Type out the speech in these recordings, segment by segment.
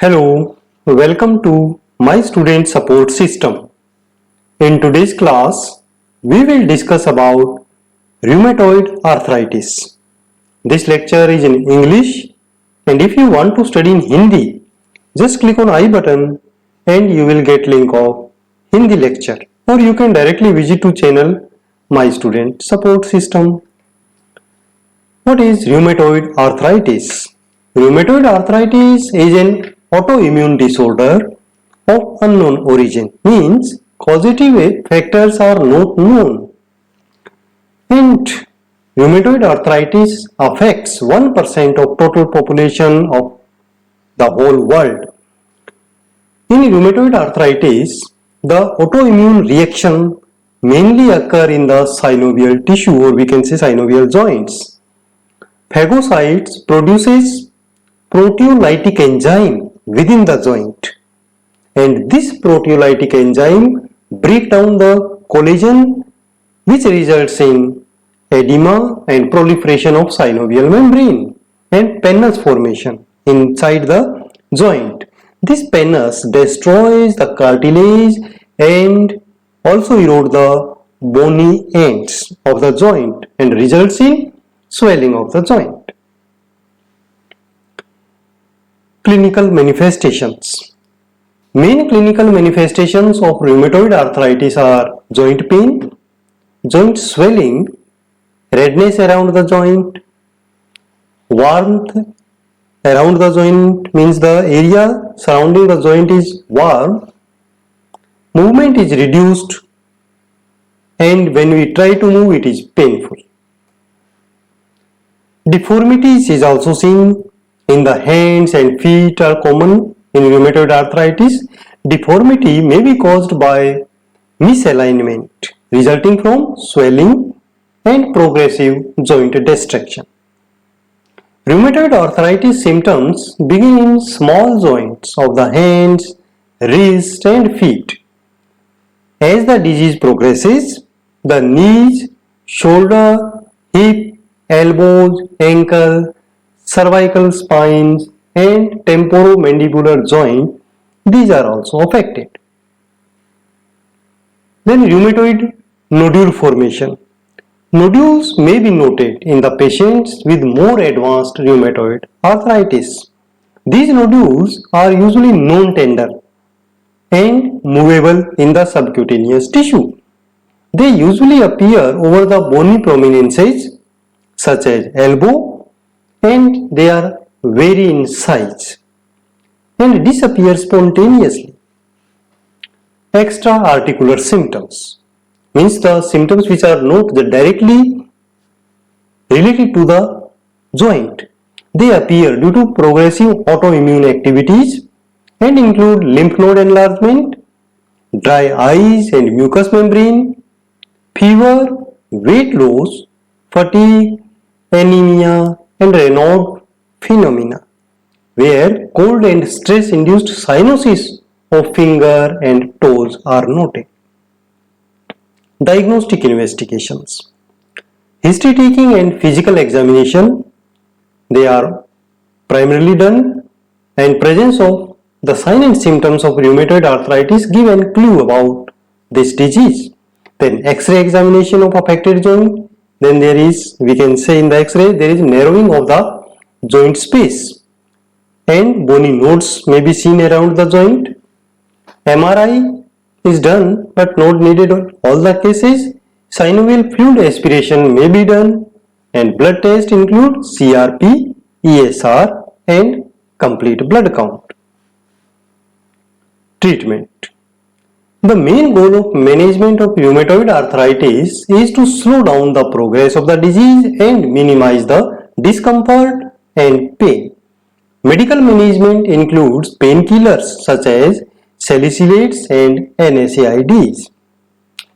Hello, welcome to my student support system. In today's class, we will discuss about rheumatoid arthritis. This lecture is in English, and if you want to study in Hindi, just click on I button and you will get link of Hindi lecture, or you can directly visit to channel my student support system. What is rheumatoid arthritis? Rheumatoid arthritis is an autoimmune disorder of unknown origin, means causative factors are not known. And rheumatoid arthritis affects 1% of total population of the whole world. In rheumatoid arthritis, the autoimmune reaction mainly occur in the synovial tissue, or we can say synovial joints. Phagocytes produces proteolytic enzyme within the joint, and this proteolytic enzyme break down the collagen, which results in edema and proliferation of synovial membrane and pannus formation inside the joint. This pannus destroys the cartilage and also erode the bony ends of the joint and results in swelling of the joint. Clinical manifestations. Main clinical manifestations of rheumatoid arthritis are joint pain, joint swelling, redness around the joint, warmth around the joint means the area surrounding the joint is warm, movement is reduced, and when we try to move it is painful. Deformities is also seen in the hands and feet are common in rheumatoid arthritis. Deformity may be caused by misalignment resulting from swelling and progressive joint destruction. Rheumatoid arthritis symptoms begin in small joints of the hands, wrists and feet. As the disease progresses, the knees, shoulder, hip, elbows, ankle, cervical spines and temporomandibular joint, these are also affected. Then rheumatoid nodule formation. Nodules may be noted in the patients with more advanced rheumatoid arthritis. These nodules are usually non-tender and movable in the subcutaneous tissue. They usually appear over the bony prominences such as elbow, and they are vary in size and disappear spontaneously. Extra-articular symptoms means the symptoms which are not directly related to the joint. They appear due to progressive autoimmune activities and include lymph node enlargement, dry eyes and mucous membrane, fever, weight loss, fatigue, anemia and Raynaud phenomena, where cold and stress induced cyanosis of finger and toes are noted. Diagnostic investigations. History taking and physical examination, they are primarily done, and presence of the sign and symptoms of rheumatoid arthritis give a clue about this disease. Then X-ray examination of affected joint. Then there is, we can say in the X-ray, there is narrowing of the joint space and bony nodes may be seen around the joint. MRI is done but not needed in all the cases. Synovial fluid aspiration may be done, and blood tests include CRP, ESR and complete blood count. Treatment. The main goal of management of rheumatoid arthritis is to slow down the progress of the disease and minimize the discomfort and pain. Medical management includes painkillers such as salicylates and NSAIDs.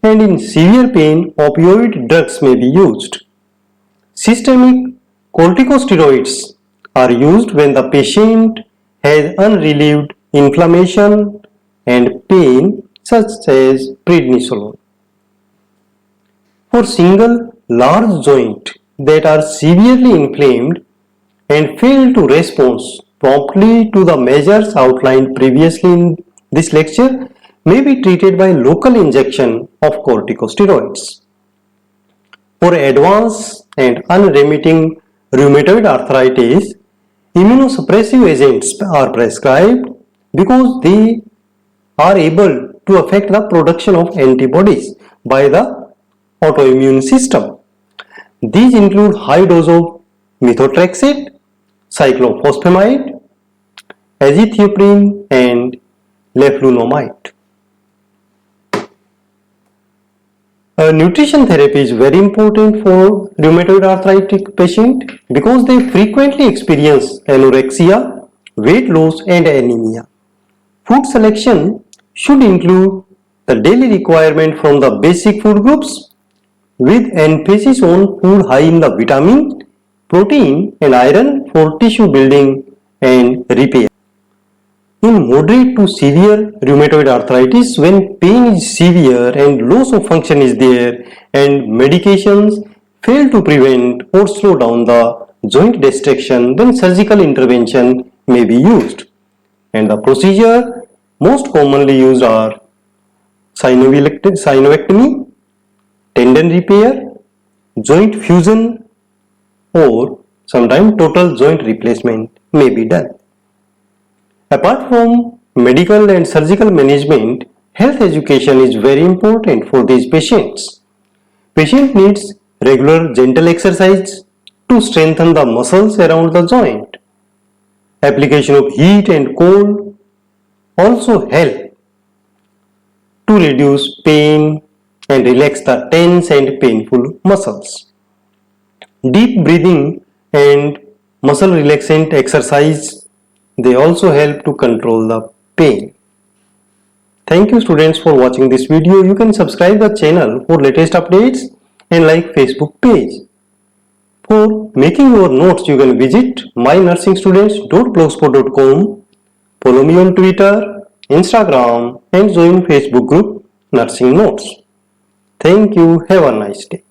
And in severe pain, opioid drugs may be used. Systemic corticosteroids are used when the patient has unrelieved inflammation and pain such as prednisolone. For single large joint that are severely inflamed and fail to respond promptly to the measures outlined previously in this lecture may be treated by local injection of corticosteroids. For advanced and unremitting rheumatoid arthritis, immunosuppressive agents are prescribed because they are able to affect the production of antibodies by the autoimmune system. These include high dose of methotrexate, cyclophosphamide, azathioprine and leflunomide. Nutrition therapy is very important for rheumatoid arthritic patient because they frequently experience anorexia, weight loss and anemia. Food selection should include the daily requirement from the basic food groups with emphasis on food high in the vitamin, protein and iron for tissue building and repair. In moderate to severe rheumatoid arthritis, when pain is severe and loss of function is there and medications fail to prevent or slow down the joint destruction, then surgical intervention may be used. And the procedure most commonly used are synovectomy, tendon repair, joint fusion or sometimes total joint replacement may be done. Apart from medical and surgical management, health education is very important for these patients. Patient needs regular gentle exercise to strengthen the muscles around the joint. Application of heat and cold also help to reduce pain and relax the tense and painful muscles. Deep breathing and muscle relaxant exercise, they also help to control the pain. Thank you students for watching this video. You can subscribe the channel for latest updates and like Facebook page. For making your notes, you can visit mynursingstudents.blogspot.com, follow me on Twitter, Instagram and join Facebook group Nursing Notes. Thank you. Have a nice day.